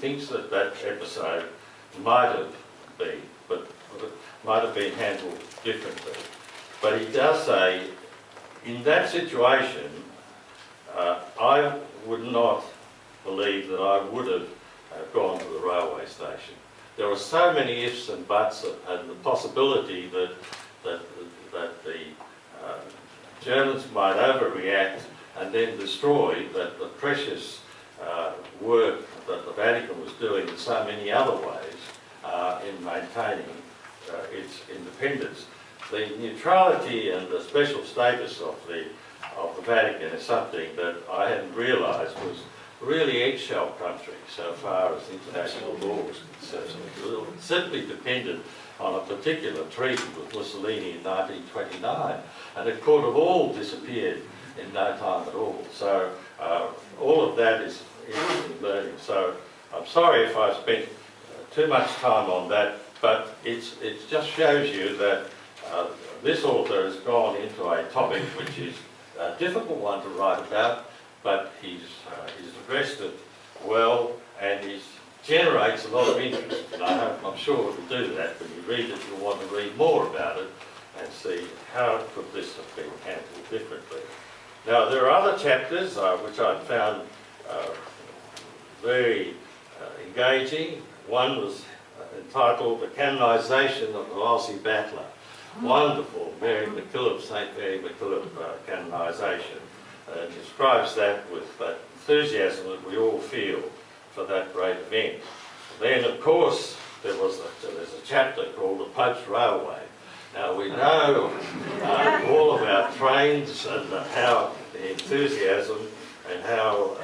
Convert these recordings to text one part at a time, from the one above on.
thinks that that episode might have been, but might have been handled differently. But he does say, in that situation, I would not believe that I would have gone to the railway station. There are so many ifs and buts, and the possibility that the Germans might overreact and then destroy that the precious work that the Vatican was doing in so many other ways in maintaining its independence. The neutrality and the special status of the Vatican is something that I hadn't realised was really eggshell country so far as international law was concerned. It certainly depended on a particular treaty with Mussolini in 1929, and it could have all disappeared in no time at all. So all of that is learning. So I'm sorry if I spent too much time on that, but it just shows you that this author has gone into a topic which is a difficult one to write about, but he's addressed it well, and he generates a lot of interest. And I'm sure it will do that. When you read it, you'll want to read more about it and see how could this have been handled differently. Now, there are other chapters which I found very engaging. One was entitled The Canonisation of the Aussie Battler. Wonderful, Mary MacKillop, St. Mary MacKillop canonisation. Describes that with that enthusiasm that we all feel for that great event. Then, of course, there's a chapter called The Pope's Railway. Now, we know all about trains and how the enthusiasm and how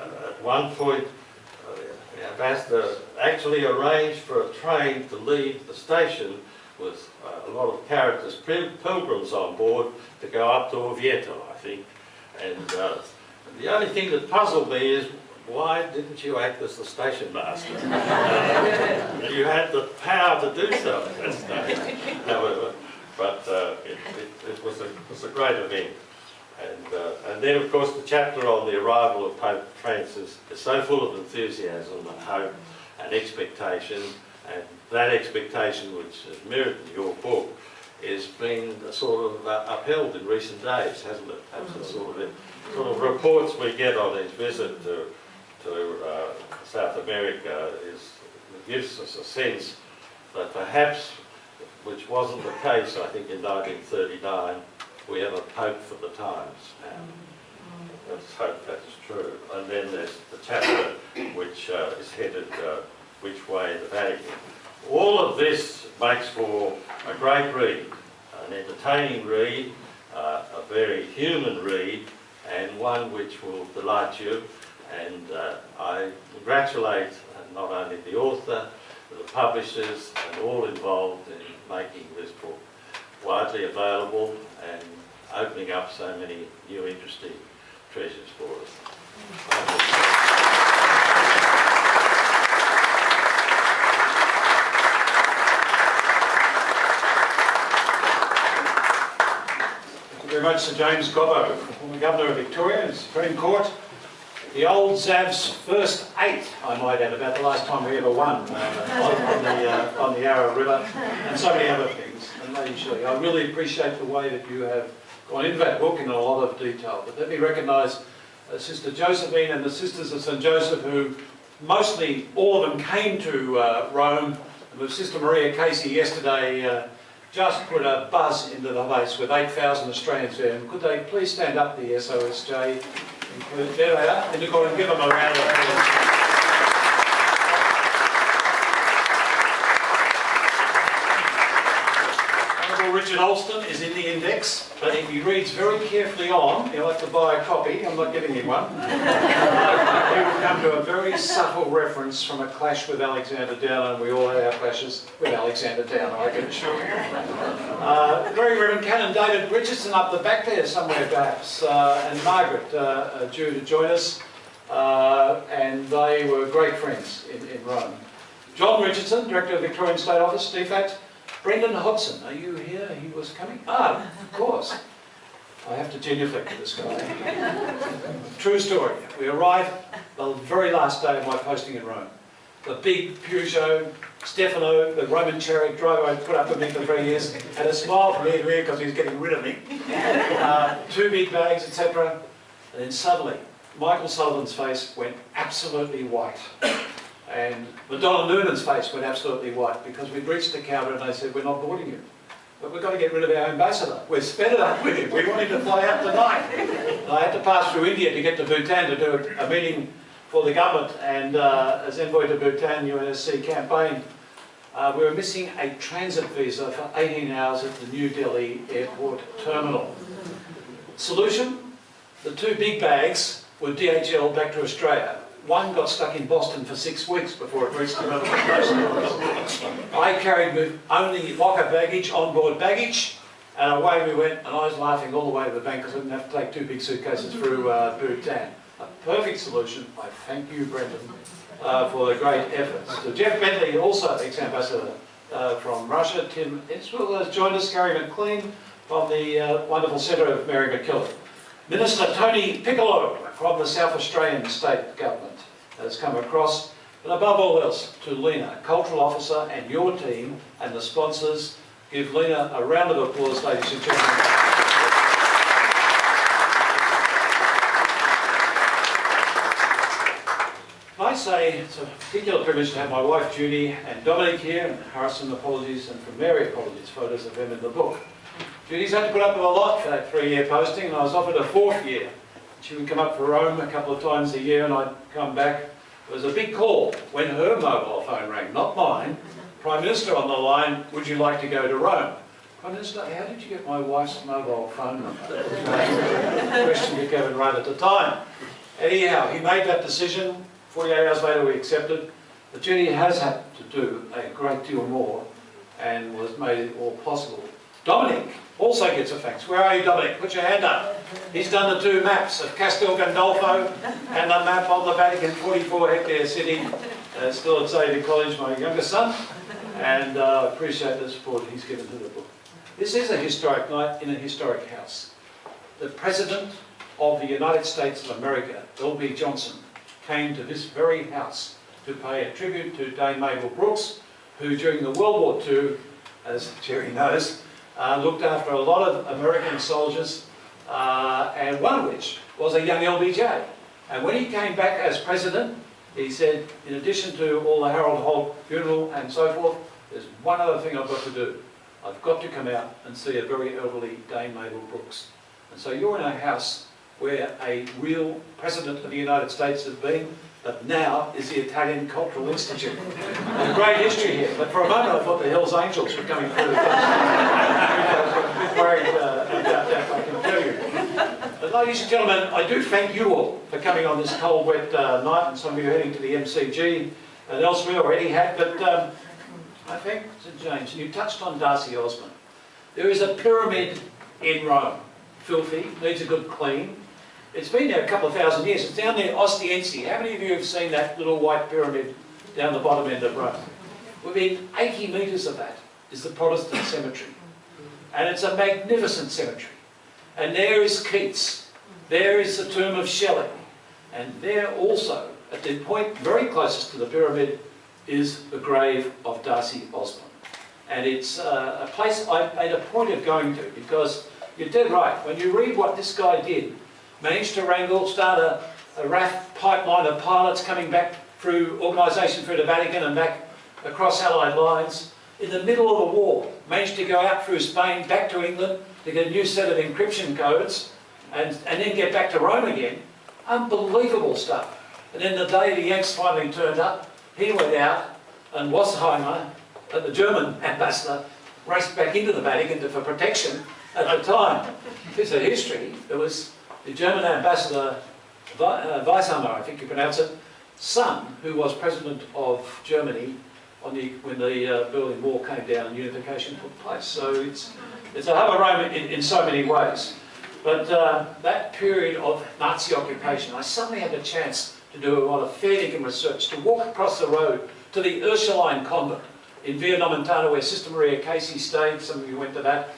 at one point the ambassador actually arranged for a train to leave the station with a lot of characters, pilgrims on board, to go up to Orvieto, I think. And the only thing that puzzled me is, why didn't you act as the station master? You had the power to do so at that stage, however. But it was a great event. And then, of course, the chapter on the arrival of Pope Francis is so full of enthusiasm and hope and expectation. And that expectation, which is mirrored in your book, is being sort of upheld in recent days, hasn't it? That's the sort of reports we get on his visit to South America gives us a sense that perhaps, which wasn't the case, I think, in 1939, we have a pope for the times now. Let's hope that's true. And then there's the chapter which is headed Which Way the Vatican. All of this makes for a great read, an entertaining read, a very human read, and one which will delight you. And I congratulate not only the author, but the publishers, and all involved in making this book widely available and opening up so many new interesting treasures for us. Very much Sir James Gobbo, former Governor of Victoria and Supreme Court. The old Zav's first 8, I might add, about the last time we ever won on the Yarra River, and so many other things. And Lady Shirley, I really appreciate the way that you have gone into that book in a lot of detail. But let me recognise Sister Josephine and the Sisters of St Joseph, who mostly all of them came to Rome. And with Sister Maria Casey yesterday, just put a buzz into the place with 8,000 Australians there. And could they please stand up, the SOSJ? There they are. And you can give them a round of applause. Richard Alston is in the index, but if he reads very carefully on, he'll have to buy a copy. I'm not giving him one. He will come to a very subtle reference from a clash with Alexander Downer, and we all had our clashes with Alexander Downer, I can assure you. Very Reverend Canon David Richardson up the back there somewhere perhaps, and Margaret due to join us, and they were great friends in Rome. John Richardson, Director of Victorian State Office, DFAT. Brendan Hodson, are you here? He was coming. Ah, of course. I have to genuflect to this guy. True story. We arrived the very last day of my posting in Rome. the big Peugeot, Stefano, the Roman chariot driver I put up with me for 3 years, had a smile from ear to ear because he was getting rid of me. 2 big bags, etc. And then suddenly, Michael Sullivan's face went absolutely white. And Madonna Noonan's face went absolutely white because we'd reached the counter and they said, we're not boarding you. But we've got to get rid of our ambassador. We've sped it up with him. We want him to fly out tonight. And I had to pass through India to get to Bhutan to do a meeting for the government. And as envoy to Bhutan UNSC campaign, we were missing a transit visa for 18 hours at the New Delhi airport terminal. Solution? The 2 big bags were DHL back to Australia. One got stuck in Boston for 6 weeks before it reached the relevant place. I carried with only locker baggage, onboard baggage, and away we went, and I was laughing all the way to the bank because I didn't have to take 2 big suitcases through Bhutan. A perfect solution. I thank you, Brendan, for the great efforts. So Jeff Bentley, also ex-ambassador from Russia. Tim Fischer has joined us. Gary McLean from the wonderful Centre of Mary McKillop. Minister Tony Piccolo from the South Australian State Government has come across, but above all else to Lena, Cultural Officer, and your team and the sponsors. Give Lena a round of applause, ladies and gentlemen. I say it's a particular privilege to have my wife Judy and Dominic here, and Harrison apologies, and from Mary apologies, photos of them in the book. Judy's had to put up with a lot for that 3-year posting, and I was offered a 4th year. She would come up for Rome a couple of times a year and I'd come back. It was a big call when her mobile phone rang, not mine. Prime Minister on the line, would you like to go to Rome? Prime Minister, how did you get my wife's mobile phone number? That was my question to Kevin Rudd at the time. Anyhow, he made that decision. 48 hours later we accepted. But Judy has had to do a great deal more and was made it all possible. Dominic also gets a thanks. Where are you, Dominic? Put your hand up. He's done the 2 maps of Castel Gandolfo and the map of the Vatican 44-hectare city, still at Xavier College, my youngest son, and appreciate the support he's given to the book. This is a historic night in a historic house. The President of the United States of America, L.B. Johnson, came to this very house to pay a tribute to Dame Mabel Brooks, who during the World War II, as Jerry knows, looked after a lot of American soldiers, and one of which was a young LBJ. And when he came back as president, he said, in addition to all the Harold Holt funeral and so forth, there's one other thing I've got to do. I've got to come out and see a very elderly Dame Mabel Brooks. And so you're in a house where a real president of the United States has been, but now is the Italian Cultural Institute. There's a great history here, but for a moment I thought the Hells Angels were coming through. I'm a bit worried about that, I can tell you. But ladies and gentlemen, I do thank you all for coming on this cold, wet night, and some of you are heading to the MCG and elsewhere already had, but I thank Sir James, and you touched on Darcy Osmond. There is a pyramid in Rome, filthy, needs a good clean. It's been there a couple of thousand years. It's down there, Ostiense. How many of you have seen that little white pyramid down the bottom end of Rome? Within 80 metres of that is the Protestant cemetery. And it's a magnificent cemetery. And there is Keats. There is the tomb of Shelley. And there also, at the point very closest to the pyramid, is the grave of Darcy Osmond. And it's a place I made a point of going to because you're dead right. When you read what this guy did, managed to start a RAF pipeline of pilots coming back through organisation through the Vatican and back across Allied lines. In the middle of the war, managed to go out through Spain, back to England, to get a new set of encryption codes, and then get back to Rome again. Unbelievable stuff. And then the day the Yanks finally turned up, he went out, and Wassheimer, the German ambassador, raced back into the Vatican for protection at the time. There's a history. There was the German ambassador, Weisheimer, I think you pronounce it, son, who was president of Germany when the Berlin Wall came down and unification took place. So it's a hub of Rome in so many ways. But that period of Nazi occupation, I suddenly had the chance to do a lot of fair dinkum research, to walk across the road to the Ursuline convent in Via Nomentana, where Sister Maria Casey stayed. Some of you went to that.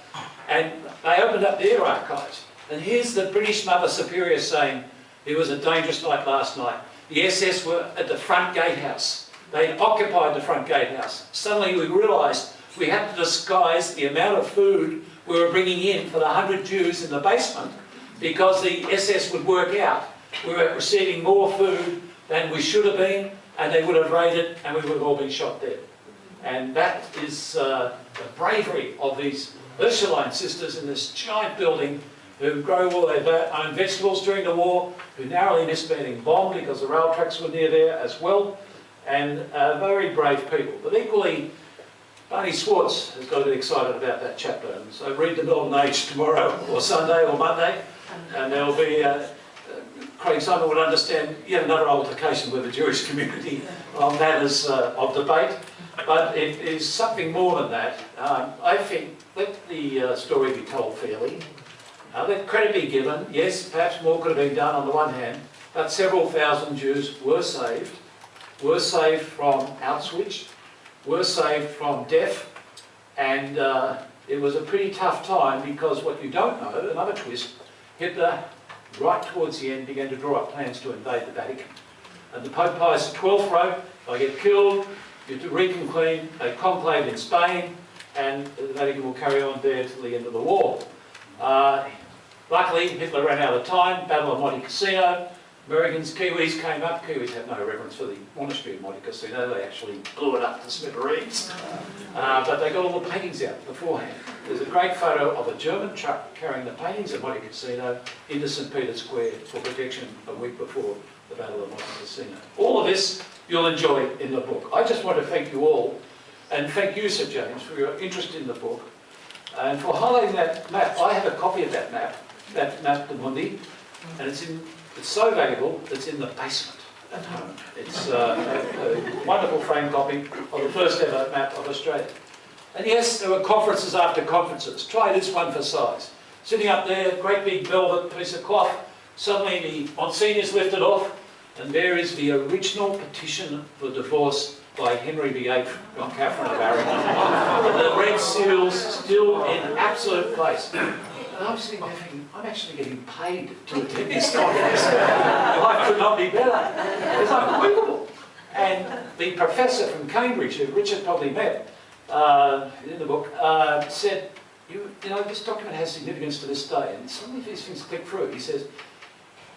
And they opened up their archives. And here's the British Mother Superior saying, it was a dangerous night last night. The SS were at the front gatehouse. They occupied the front gatehouse. Suddenly we realised we had to disguise the amount of food we were bringing in for the 100 Jews in the basement, because the SS would work out we were receiving more food than we should have been, and they would have raided and we would have all been shot dead. And that is the bravery of these Ursuline sisters in this giant building, who grow all their own vegetables during the war, who narrowly missed being bombed because the rail tracks were near there as well, and very brave people. But equally, Barney Swartz has got to be excited about that chapter, and so read The Golden Age tomorrow, or Sunday, or Monday, and there will be, Craig Simon would understand yet another altercation with the Jewish community on matters of debate, but it is something more than that. I think, let the story be told fairly. Let credit be given. Yes, perhaps more could have been done on the one hand, but several thousand Jews were saved from Auschwitz, were saved from death, and it was a pretty tough time, because what you don't know, another twist, Hitler, right towards the end, began to draw up plans to invade the Vatican. And the Pope Pius XII wrote, if I get killed, you have to reconvene a conclave in Spain, and the Vatican will carry on there till the end of the war. Luckily, Hitler ran out of time, Battle of Monte Cassino. Americans, Kiwis came up. Kiwis have no reverence for the monastery of Monte Cassino. They actually blew it up to smithereens. But they got all the paintings out beforehand. There's a great photo of a German truck carrying the paintings of Monte Cassino into St. Peter's Square for protection a week before the Battle of Monte Cassino. All of this you'll enjoy in the book. I just want to thank you all, and thank you, Sir James, for your interest in the book, and for highlighting that map. I have a copy of that map de Mundi, and it's so valuable, it's in the basement at home. It's a wonderful framed copy of the first ever map of Australia. And yes, there were conferences after conferences. Try this one for size. Sitting up there, great big velvet piece of cloth, suddenly the Monsignor's lifted off, and there is the original petition for divorce by Henry VIII on Catherine of Aragon. The red seals still in absolute place. And I'm sitting there thinking, I'm actually getting paid to attend this conference. Life could not be better. It's unbelievable. And the professor from Cambridge, who Richard probably met in the book, said, you know, this document has significance to this day. And suddenly these things click through. He says,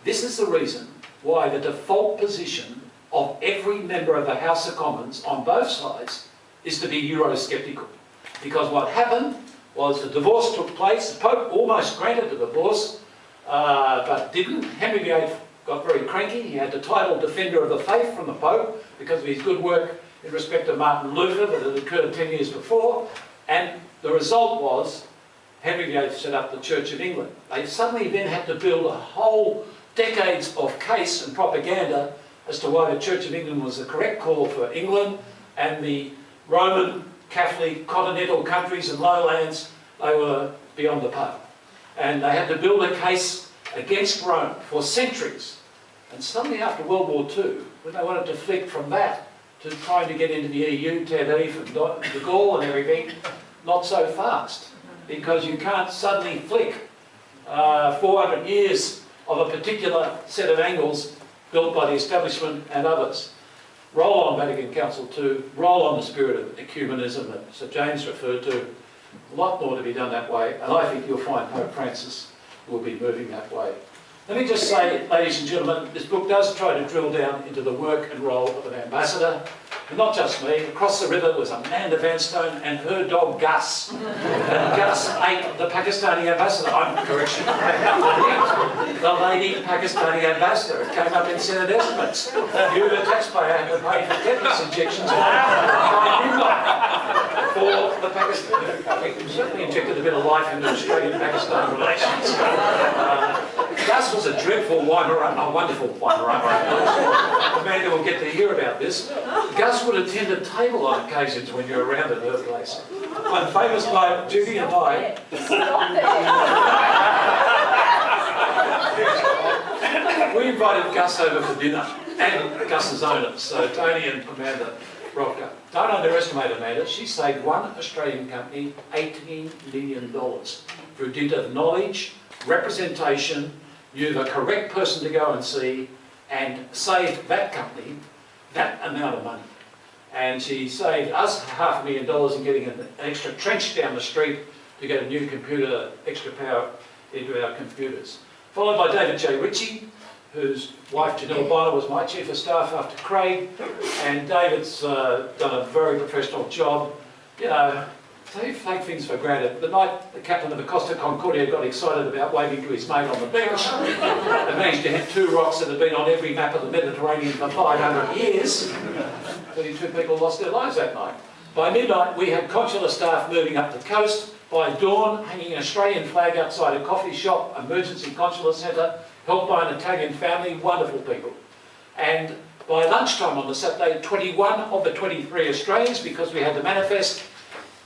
this is the reason why the default position of every member of the House of Commons on both sides is to be Eurosceptical. Because what happened was the divorce took place. The Pope almost granted the divorce, but didn't. Henry VIII got very cranky. He had the title Defender of the Faith from the Pope because of his good work in respect to Martin Luther that had occurred 10 years before. And the result was Henry VIII set up the Church of England. They suddenly then had to build a whole decades of case and propaganda as to why the Church of England was the correct call for England, and the Roman Catholic continental countries and lowlands, they were beyond the pale. And they had to build a case against Rome for centuries. And suddenly after World War II, when they wanted to flick from that to trying to get into the EU, Ted Heath and de Gaulle and everything, not so fast. Because you can't suddenly flick 400 years of a particular set of angles built by the establishment and others. Roll on Vatican Council II, roll on the spirit of ecumenism that Sir James referred to. A lot more to be done that way, and I think you'll find Pope Francis will be moving that way. Let me just say, ladies and gentlemen, this book does try to drill down into the work and role of an ambassador. And not just me. Across the river was Amanda Vanstone and her dog Gus. And Gus ate the Pakistani ambassador. Correction. The lady Pakistani ambassador. It came up in Senate estimates. You, the taxpayer, had to pay for tetanus injections for the Pakistan. We certainly injected a bit of life into Australian-Pakistan relations. Gus was a dreadful Weimaraner, a wonderful Weimaraner. Amanda will get to hear about this. Gus would attend a table on occasions when you're around at her place. One famous night, Judy and I... we invited Gus over for dinner, and Gus's owners, so Tony and Amanda rocked up. Don't underestimate Amanda. She saved one Australian company $18 million through dint of knowledge, representation, knew the correct person to go and see, and saved that company that amount of money. And she saved us $500,000 in getting an extra trench down the street to get a new computer, extra power into our computers. Followed by David J. Ritchie, whose wife Janelle Bonner was my chief of staff after Craig, and David's done a very professional job. You know, so you take things for granted. The night the captain of the Costa Concordia got excited about waving to his mate on the beach and managed to hit 2 rocks that had been on every map of the Mediterranean for 500 years, 32 people lost their lives that night. By midnight, we had consular staff moving up the coast. By dawn, hanging an Australian flag outside a coffee shop, emergency consular centre, helped by an Italian family, wonderful people. And by lunchtime on the Saturday, 21 of the 23 Australians, because we had the manifest,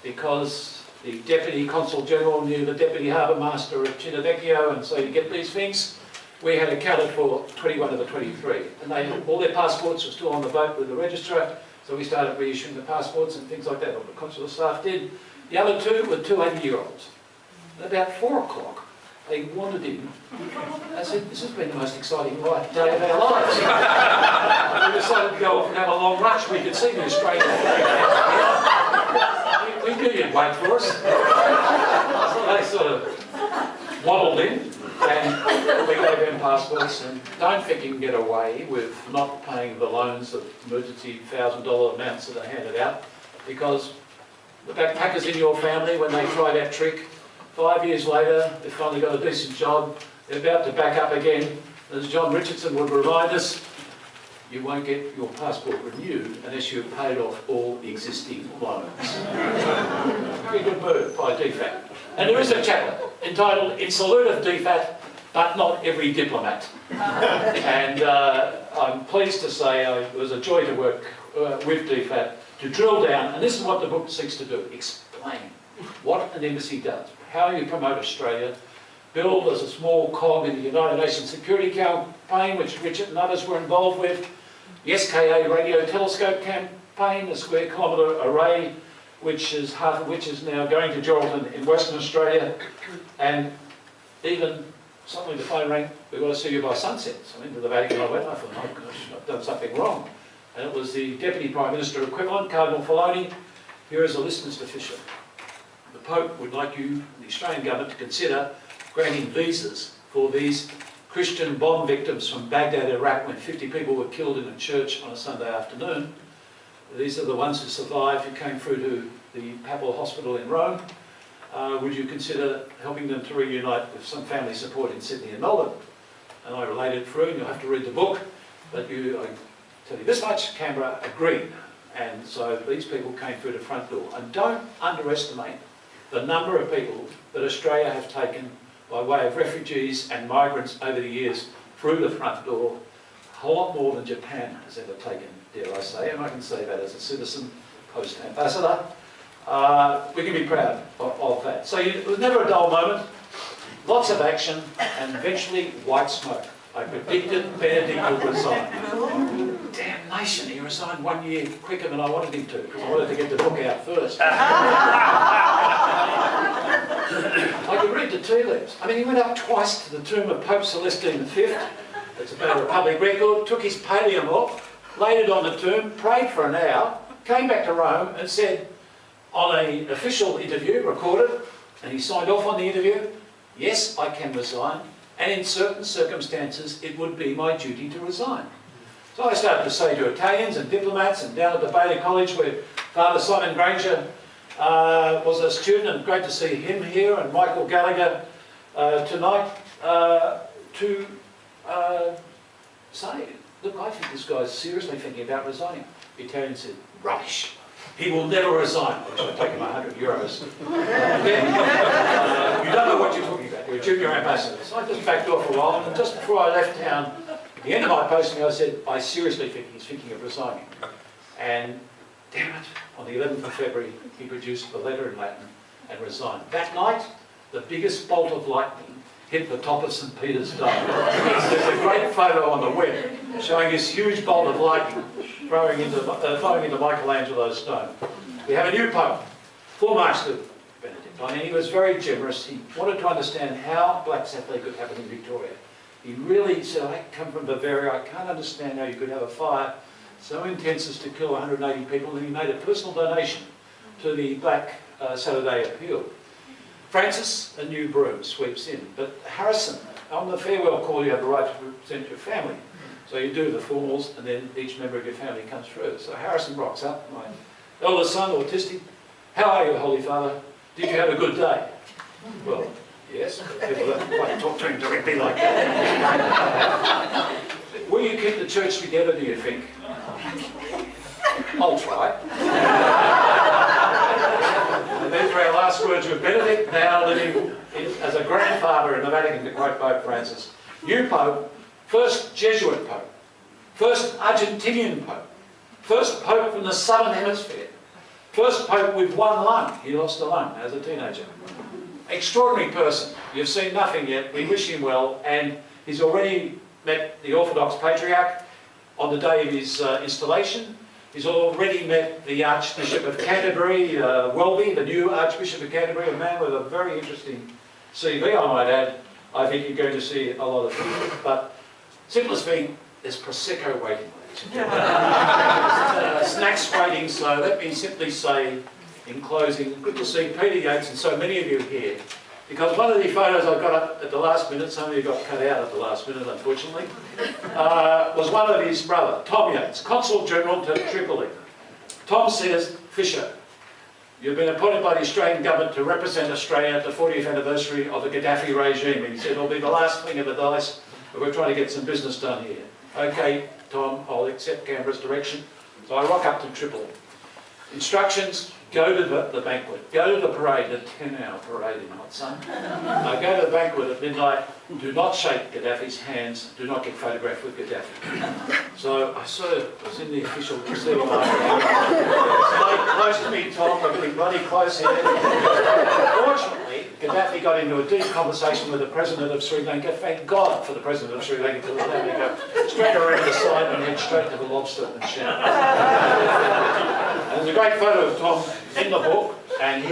because the Deputy Consul General knew the Deputy Harbour Master of Chinavecchio, and so you get these things, we had accounted for 21 of the 23. And all their passports were still on the boat with the registrar, so we started reissuing the passports and things like that, what the consular staff did. The other 2 were 2 80-year-olds. And about 4 o'clock, they wandered in. I said, this has been the most exciting day of our lives. We decided to go off and have a long lunch. We could see the Australian flag. We knew you'd wait for us. So they sort of waddled in, and we gave them passports. And don't think you can get away with not paying the loans of emergency $1,000 amounts that are handed out, because the backpackers in your family, when they try that trick, 5 years later, they've finally got a decent job, they're about to back up again. As John Richardson would remind us, you won't get your passport renewed unless you've paid off all existing loans. Very good move by DFAT. And there is a chapter entitled In Salute of DFAT, but not every diplomat. And I'm pleased to say it was a joy to work with DFAT to drill down, and this is what the book seeks to do, explain what an embassy does, how you promote Australia, build as a small cog in the United Nations Security Campaign, which Richard and others were involved with, the SKA radio telescope campaign, the square kilometre array, which is half of which is now going to Geraldton in Western Australia, and even suddenly the phone rang, we've got to see you by sunset. So into the Vatican I went, I thought, oh gosh, I've done something wrong. And it was the Deputy Prime Minister equivalent, Cardinal Filoni. Here is a list, Mr. Fischer. The Pope would like you, the Australian government, to consider granting visas for these Christian bomb victims from Baghdad, Iraq, when 50 people were killed in a church on a Sunday afternoon. These are the ones who survived, who came through to the Papal Hospital in Rome. Would you consider helping them to reunite with some family support in Sydney and Melbourne? And I related through, and you'll have to read the book, but I tell you this much, Canberra agreed. And so these people came through the front door. And don't underestimate the number of people that Australia have taken by way of refugees and migrants over the years through the front door. A whole lot more than Japan has ever taken, dare I say, and I can say that as a citizen, post-ambassador. We can be proud of that. So it was never a dull moment, lots of action, and eventually white smoke. I predicted Benedict would resign. Damnation, he resigned 1 year quicker than I wanted him to, because I wanted to get the book out first. I could read the tea leaves. I mean, he went up twice to the tomb of Pope Celestine V, that's about a public record, took his pallium off, laid it on the tomb, prayed for an hour, came back to Rome and said, on an official interview, recorded, and he signed off on the interview, yes, I can resign, and in certain circumstances it would be my duty to resign. So I started to say to Italians and diplomats, and down at the Baylor College where Father Simon Granger was a student, and great to see him here, and Michael Gallagher tonight, to say, look, I think this guy's seriously thinking about resigning. The Italian said, rubbish. He will never resign. I should have taken my €100. You don't know what you're talking about. You're a junior ambassador. So I just backed off for a while, and just before I left town, at the end of my posting, I said, I seriously think he's thinking of resigning. And damn it, on the 11th of February, he produced the letter in Latin and resigned. That night, the biggest bolt of lightning hit the top of St. Peter's Dome. There's a great photo on the web showing this huge bolt of lightning flowing into Michelangelo's stone. We have a new Pope, full Master Benedict. I mean, he was very generous. He wanted to understand how Black Saturday could happen in Victoria. He really said, I come from Bavaria, I can't understand how you could have a fire so intense as to kill 180 people, and he made a personal donation to the Black Saturday Appeal. Francis, a new broom, sweeps in. But Harrison, on the farewell call, you have the right to represent your family. So you do the formals, and then each member of your family comes through. So Harrison rocks up, my eldest son, autistic. How are you, Holy Father? Did you have a good day? Well, yes, but people don't quite talk to him directly like that. Will you keep the church together, do you think? I'll try. And then for our last words with Benedict, now living as a grandfather in the Vatican, to quote Pope Francis. You, Pope, first Jesuit Pope, first Argentinian Pope, first Pope from the Southern Hemisphere, first Pope with one lung. He lost a lung as a teenager. Extraordinary person. You've seen nothing yet. We wish him well, and he's already met the Orthodox Patriarch on the day of his installation. He's already met the Archbishop of Canterbury, Welby, the new Archbishop of Canterbury, a man with a very interesting CV, I might add. I think you're going to see a lot of things. But simple as being, there's Prosecco waiting, ladies and gentlemen. Snacks waiting, so let me simply say, in closing, good to see Peter Yates and so many of you here. Because one of the photos I got up at the last minute, some of you got cut out at the last minute, unfortunately, was one of his brother, Tom Yates, Consul General to Tripoli. Tom says, Fisher, you've been appointed by the Australian government to represent Australia at the 40th anniversary of the Gaddafi regime. And he said, it'll be the last thing of the dice, but we're trying to get some business done here. Okay, Tom, I'll accept Canberra's direction. So I rock up to Tripoli. Instructions, go to the banquet, go to the parade, the 10-hour parade in hot sun. Go to the banquet at midnight, do not shake Gaddafi's hands, do not get photographed with Gaddafi. So I sort of was in the official proceeding line. Stay close to me, Tom, I'm getting bloody close here. Fortunately, Gaddafi got into a deep conversation with the President of Sri Lanka. Thank God for the President of Sri Lanka to allow me to go straight around the side and head straight to the lobster and shout. And there's a great photo of Tom in the book, and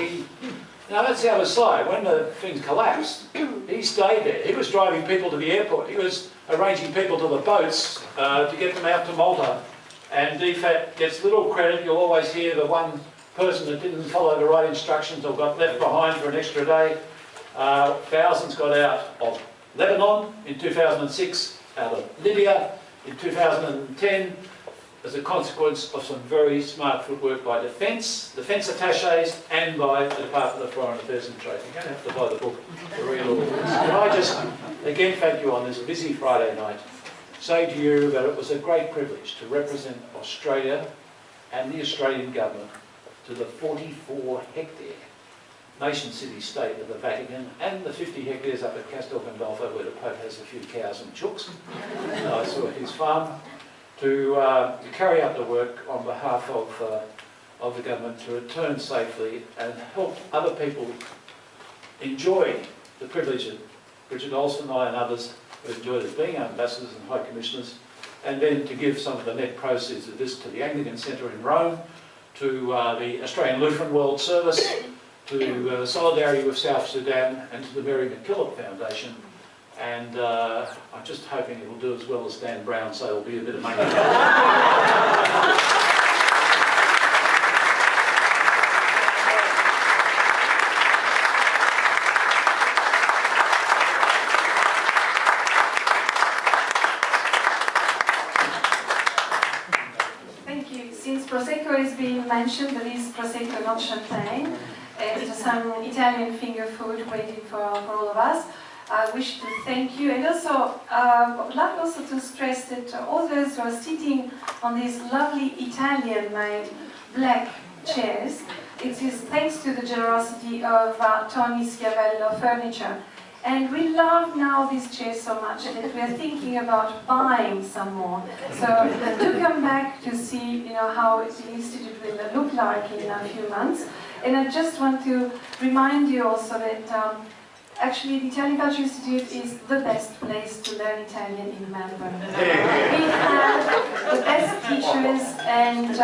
now that's the other side. When the things collapsed, he stayed there. He was driving people to the airport. He was arranging people to the boats to get them out to Malta. And DFAT gets little credit. You'll always hear the one person that didn't follow the right instructions or got left behind for an extra day. Thousands got out of Lebanon in 2006, out of Libya in 2010, as a consequence of some very smart footwork by defence attaches, and by the Department of Foreign Affairs and Trade. You're going to have to buy the book to read all of this. Can I just, again, thank you on this busy Friday night, say to you that it was a great privilege to represent Australia and the Australian government to the 44-hectare nation city state of the Vatican, and the 50 hectares up at Castel Gandolfo where the Pope has a few cows and chooks. I saw his farm. To carry out the work on behalf of the government to return safely and help other people enjoy the privilege that Richard Olsen and I and others have enjoyed as being ambassadors and high commissioners, and then to give some of the net proceeds of this to the Anglican Centre in Rome, to the Australian Lutheran World Service, to Solidarity with South Sudan, and to the Mary MacKillop Foundation. And I'm just hoping it will do as well as Dan Brown, so there'll be a bit of money. Thank you. Since Prosecco is being mentioned, there is Prosecco, not champagne. It's some Italian finger food waiting for all of us. I wish to thank you, and also I would like also to stress that all those who are sitting on these lovely Italian-made black chairs, it is thanks to the generosity of Tony Schiavello Furniture. And we love now these chairs so much that we are thinking about buying some more. So do come back to see, how the Institute will look like in a few months. And I just want to remind you also that actually, the Italian Culture Institute is the best place to learn Italian in Melbourne. We have the best teachers and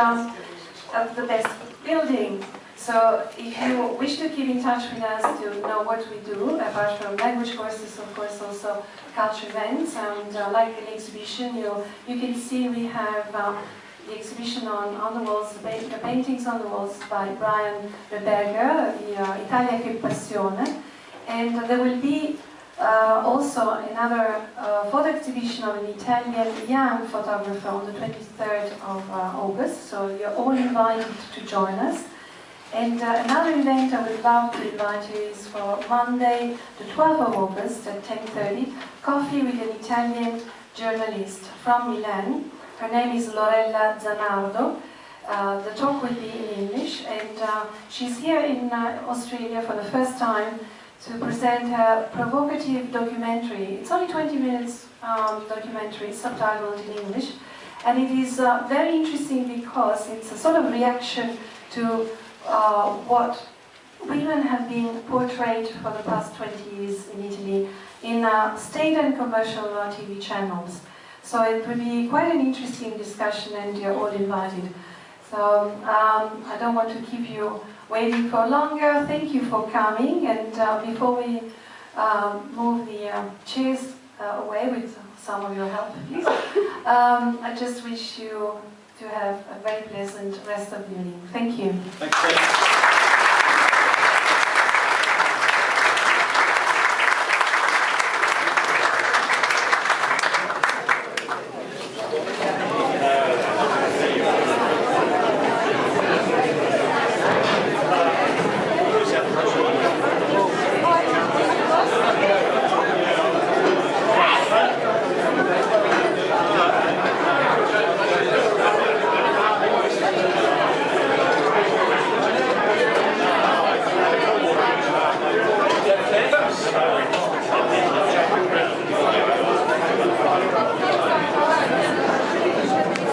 the best building. So if you wish to keep in touch with us to know what we do, apart from language courses, of course, also culture events, and like an exhibition, you can see we have the exhibition on the walls, the paintings on the walls by Brian Reberger, the Italia che passione, and there will be also another photo exhibition of an Italian young photographer on the 23rd of August, so you're all invited to join us. And another event I would love to invite you is for Monday, the 12th of August at 10:30, coffee with an Italian journalist from Milan. Her name is Lorella Zanardo. The talk will be in English, and she's here in Australia for the first time to present her provocative documentary. It's only 20 minutes documentary, subtitled in English, and it is very interesting because it's a sort of reaction to what women have been portrayed for the past 20 years in Italy in state and commercial TV channels. So it will be quite an interesting discussion, and you're all invited. So I don't want to keep you waiting for longer. Thank you for coming, and before we move the chairs away with some of your help, please, I just wish you to have a very pleasant rest of the evening. Thank you. Thanks,